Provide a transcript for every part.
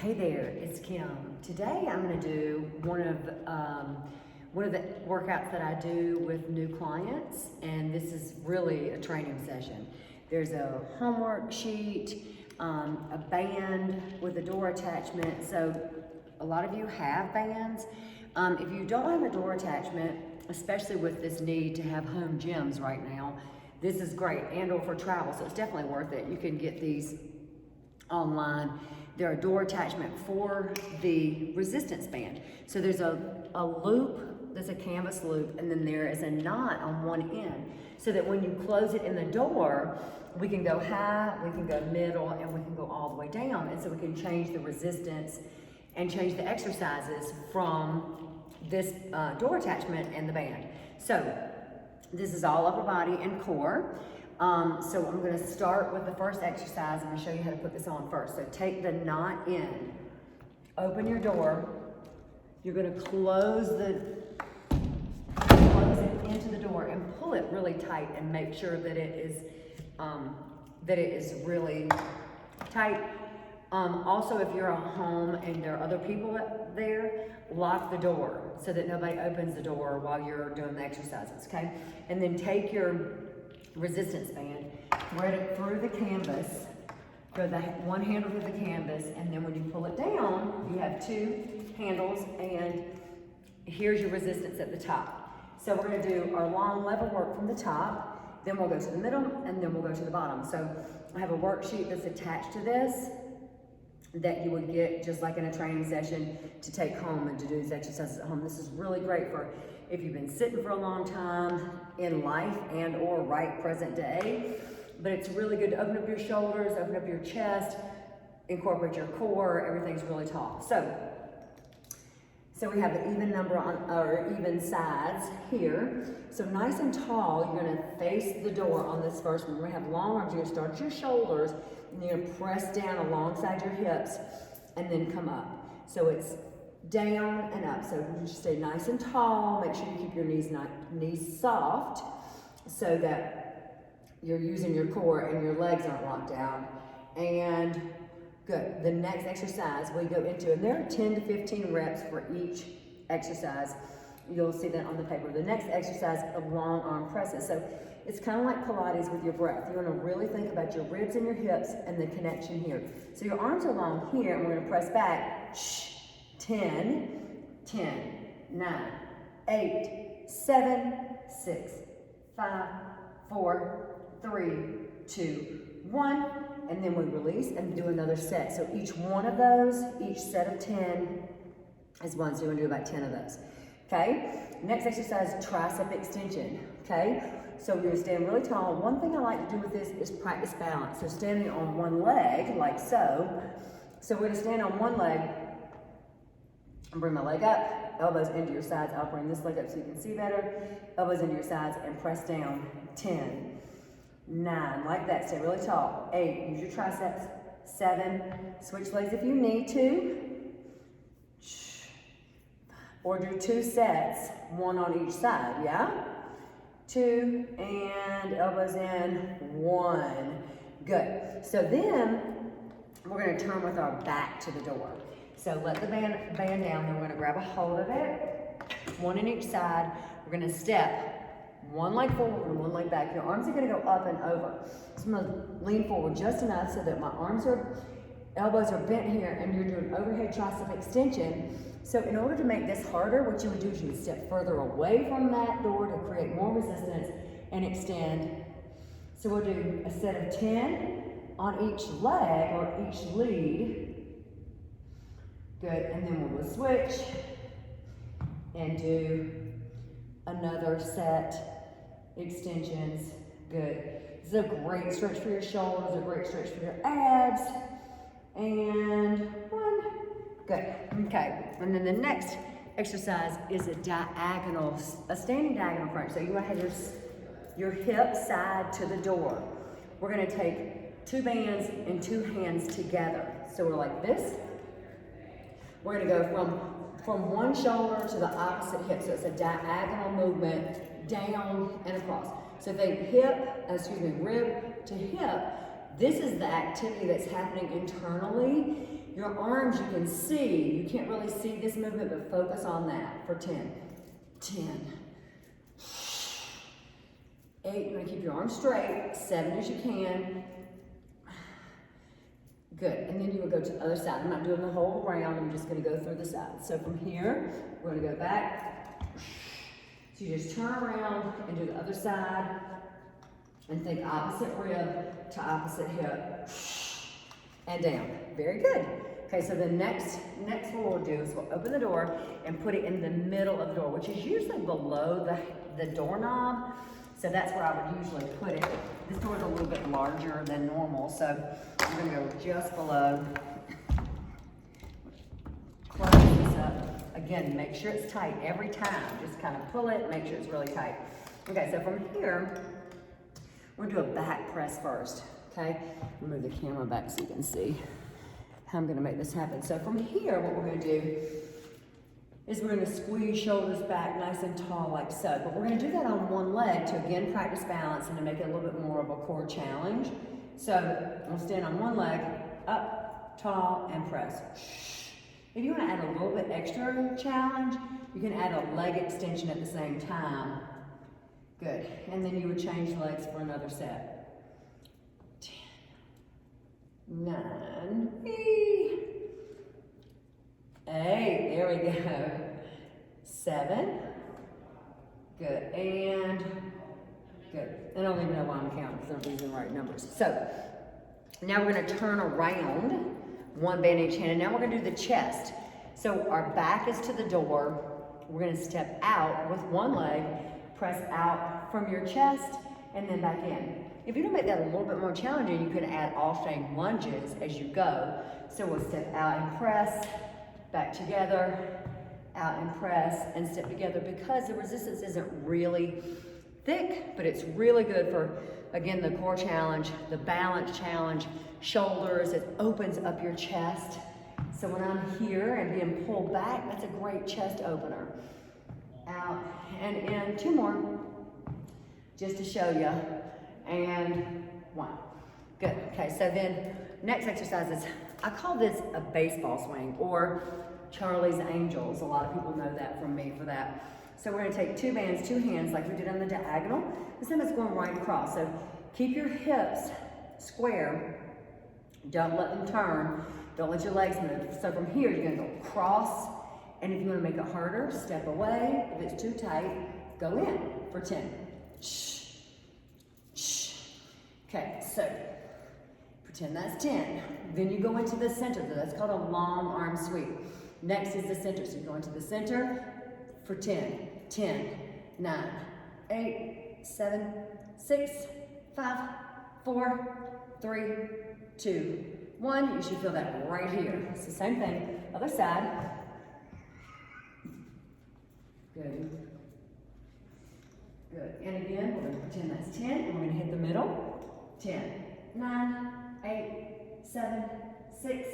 Hey there, it's Kim. Today I'm going to do one of the workouts that I do with new clients, and this is really a training session. There's a homework sheet, a band with a door attachment. So a lot of you have bands. If you don't have a door attachment, especially with this need to have home gyms right now, this is great, and or for travel, so it's definitely worth it. You can get these online. They're a door attachment for the resistance band. So there's a loop, there's a canvas loop, and then there is a knot on one end, so that when you close it in the door, we can go high, we can go middle, and we can go all the way down. And so we can change the resistance and change the exercises from this door attachment and the band. So this is all upper body and core. So I'm going to start with the first exercise. I'm going to show you how to put this on first. So take the knot in, open your door. You're going to close it into the door and pull it really tight and make sure that it is really tight. Also, if you're at home and there are other people there, lock the door so that nobody opens the door while you're doing the exercises, okay? And then take your resistance band, thread it through the canvas, go the one handle through the canvas, and then when you pull it down, you have two handles, and here's your resistance at the top. So we're going to do our long lever work from the top, then we'll go to the middle, and then we'll go to the bottom. So I have a worksheet that's attached to this that you would get just like in a training session to take home and to do these exercises at home. This is really great for if you've been sitting for a long time in life and or right present day, but it's really good to open up your shoulders, open up your chest, incorporate your core, everything's really tall. So we have the even number on our even sides here. So nice and tall, you're gonna face the door on this first one. We're gonna have long arms, you're gonna start at your shoulders, and you're gonna press down alongside your hips and then come up. So it's down and up. So you just stay nice and tall. Make sure you keep your knees soft so that you're using your core and your legs aren't locked out. And good. The next exercise we go into, and there are 10 to 15 reps for each exercise. You'll see that on the paper. The next exercise of long arm presses. So it's kind of like Pilates with your breath. You want to really think about your ribs and your hips and the connection here. So your arms are long here, and we're going to press back. 10, 9, 8, 7, 6, 5, 4, 3, 2, 1. And then we release and do another set. So each one of those, each set of 10 is one. So you're gonna do about 10 of those. Okay? Next exercise, tricep extension. Okay? So we're gonna stand really tall. One thing I like to do with this is practice balance. So standing on one leg, like so. So we're gonna stand on one leg and bring my leg up, elbows into your sides. I'll bring this leg up so you can see better. Elbows into your sides and press down. 10, 9, like that, stay really tall. 8, use your triceps. 7, switch legs if you need to. Or do 2 sets, 1 on each side, yeah? 2, and elbows in, 1. Good. So then, we're gonna turn with our back to the door. So let the band down, then we're gonna grab a hold of it, 1 on each side. We're gonna step 1 leg forward and 1 leg back. Your arms are gonna go up and over. So I'm gonna lean forward just enough so that my elbows are bent here, and you're doing overhead tricep extension. So in order to make this harder, what you would do is you would step further away from that door to create more resistance and extend. So we'll do a set of 10 on each leg or each lead. Good, and then we'll switch and do another set, extensions. Good. This is a great stretch for your shoulders, a great stretch for your abs. And 1. Good. Okay. And then the next exercise is a standing diagonal crunch. So you want to have your hip side to the door. We're going to take 2 bands and 2 hands together. So we're like this. We're going to go from one shoulder to the opposite hip. So it's a diagonal movement down and across. So think rib to hip. This is the activity that's happening internally. Your arms you can see. You can't really see this movement, but focus on that for 10. 10. 8, you're gonna keep your arms straight. 7 as you can. Good, and then you will go to the other side. I'm not doing the whole round, I'm just gonna go through the side. So from here, we're gonna go back. So you just turn around and do the other side, and think opposite rib to opposite hip, and down. Very good. Okay, so the next what we'll do is we'll open the door and put it in the middle of the door, which is usually below the doorknob. So that's where I would usually put it. This door is a little bit larger than normal, so I'm gonna go just below. Close this up. Again, make sure it's tight every time. Just kind of pull it, make sure it's really tight. Okay, so from here, we're gonna do a back press first, okay? Move the camera back so you can see how I'm gonna make this happen. So from here, what we're gonna do is we're gonna squeeze shoulders back nice and tall like so. But we're gonna do that on one leg to again practice balance and to make it a little bit more of a core challenge. So we'll stand on one leg, up, tall, and press. If you wanna add a little bit extra challenge, you can add a leg extension at the same time. Good, and then you would change legs for another set. 10, 9, 8, there we go. 7, good, and good. I don't even know why I'm counting because I'm using the right numbers. So, now we're gonna turn around, one band in each hand, and now we're gonna do the chest. So our back is to the door. We're gonna step out with one leg, press out from your chest, and then back in. If you don't make that a little bit more challenging, you can add alternate lunges as you go. So we'll step out and press, back together, out and press, and step together, because the resistance isn't really thick, but it's really good for, again, the core challenge, the balance challenge, shoulders. It opens up your chest. So when I'm here and being pulled back, that's a great chest opener. Out and in. 2 more, just to show you. And 1. Good. Okay, so then next exercise is, I call this a baseball swing or Charlie's Angels. A lot of people know that from me for that. So we're gonna take 2 bands, 2 hands, like we did on the diagonal. This time it's going right across. So keep your hips square. Don't let them turn. Don't let your legs move. So from here, you're gonna go cross. And if you wanna make it harder, step away. If it's too tight, go in for 10. Shh, shh. Okay, so pretend that's 10. Then you go into the center. So that's called a long arm sweep. Next is the center. So you go into the center for 10. 10, 9, 8, 7, 6, 5, 4, 3, 2, 1. You should feel that right here. It's the same thing. Other side. Good. Good. And again, we're going to pretend that's 10. And we're going to hit the middle. 10, 9, 8, 7, 6.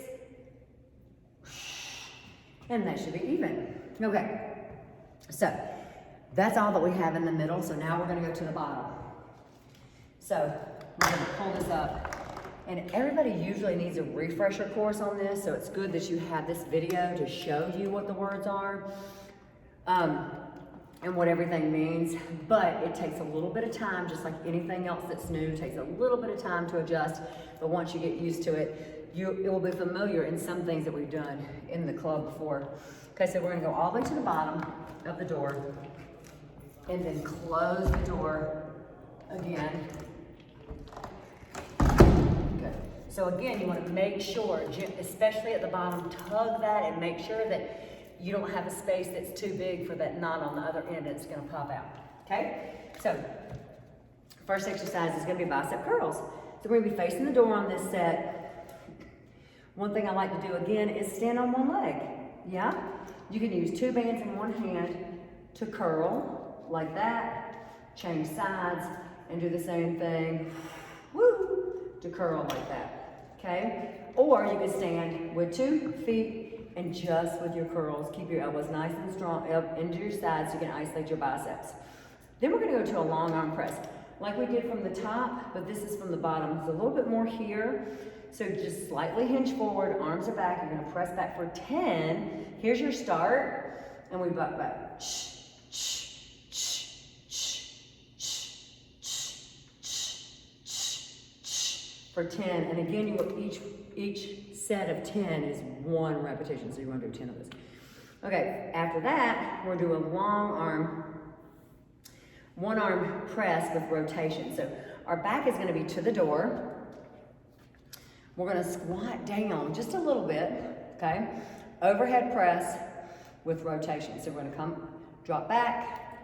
And that should be even. Okay. So that's all that we have in the middle. So now we're going to go to the bottom. So we're going to pull this up. And everybody usually needs a refresher course on this. So it's good that you have this video to show you what the words are. And what everything means, but it takes a little bit of time, just like anything else that's new. It takes a little bit of time to adjust, but once you get used to it, it will be familiar in some things that we've done in the club before. Okay, so we're gonna go all the way to the bottom of the door, and then close the door again. Good. So again, you wanna make sure, especially at the bottom, tug that and make sure that you don't have a space that's too big for that knot on the other end that's gonna pop out, okay? So, first exercise is gonna be bicep curls. So we're gonna be facing the door on this set. One thing I like to do again is stand on one leg, yeah? You can use 2 bands in one hand to curl like that, change sides, and do the same thing, woo, to curl like that, okay? Or you can stand with 2 feet and just with your curls, keep your elbows nice and strong up into your sides so you can isolate your biceps. Then we're gonna go to a long arm press, like we did from the top, but this is from the bottom. It's a little bit more here. So just slightly hinge forward, arms are back. You're gonna press back for 10. Here's your start, and we buck back. For 10, and again, each set of 10 is 1 repetition, so you want to do 10 of those. Okay, after that, we're doing long arm, 1 arm press with rotation. So our back is going to be to the door. We're going to squat down just a little bit, okay? Overhead press with rotation. So we're going to come, drop back,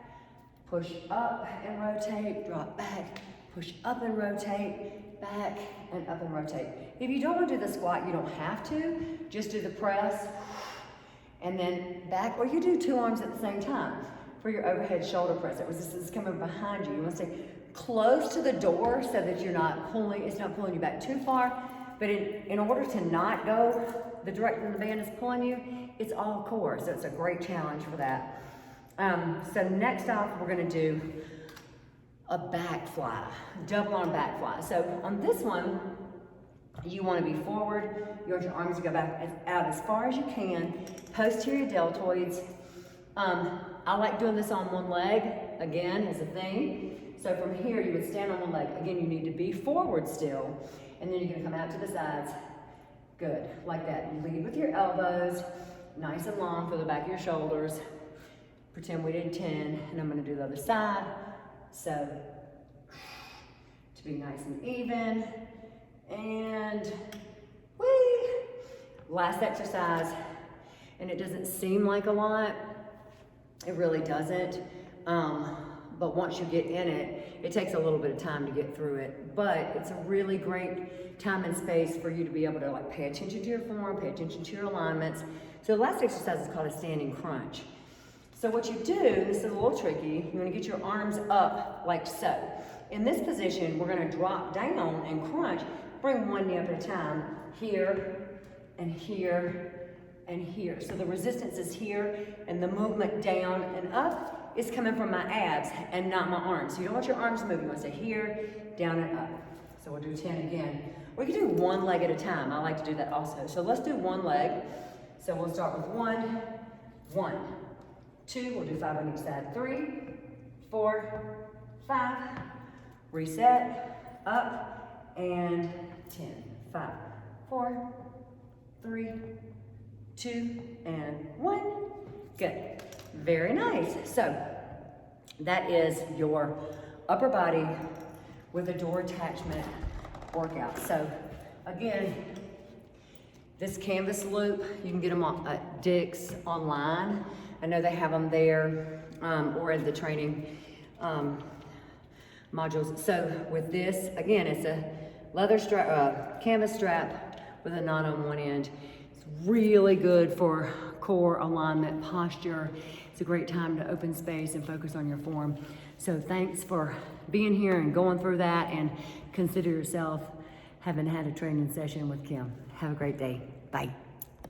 push up and rotate, drop back, push up and rotate, back and up and rotate. If you don't want to do the squat, you don't have to. Just do the press and then back, or you do 2 arms at the same time for your overhead shoulder press. This is coming behind you. You want to stay close to the door so that you're not pulling, it's not pulling you back too far. But in order to not go the direction the band is pulling you, it's all core. So it's a great challenge for that. So next off, we're going to do a back fly, double arm back fly. So on this one, you want to be forward. You want your arms to go back out as far as you can. Posterior deltoids. I like doing this on one leg, again, as a thing. So from here, you would stand on one leg. Again, you need to be forward still. And then you're going to come out to the sides. Good, like that. You lead with your elbows, nice and long for the back of your shoulders. Pretend we did 10, and I'm going to do the other side. So, to be nice and even, and whee! Last exercise, and it doesn't seem like a lot, it really doesn't, but once you get in it, it takes a little bit of time to get through it, but it's a really great time and space for you to be able to like pay attention to your form, pay attention to your alignments. So the last exercise is called a standing crunch. So what you do, this is a little tricky, you want to get your arms up like so. In this position, we're going to drop down and crunch. Bring one knee up at a time, here, and here, and here. So the resistance is here, and the movement down and up is coming from my abs and not my arms. So you don't want your arms moving. You want to stay here, down, and up. So we'll do 10 again. We can do one leg at a time. I like to do that also. So let's do one leg. So we'll start with 1, 2, we'll do 5 on each side. 3, 4, 5. Reset, up, and 10. 5, 4, 3, 2, and 1. Good. Very nice. So that is your upper body with a door attachment workout. So again, this canvas loop, you can get them at Dick's online. I know they have them there or in the training modules. So with this, again, it's a leather strap, canvas strap with a knot on one end. It's really good for core alignment, posture. It's a great time to open space and focus on your form. So thanks for being here and going through that, and consider yourself having had a training session with Kim. Have a great day. Bye.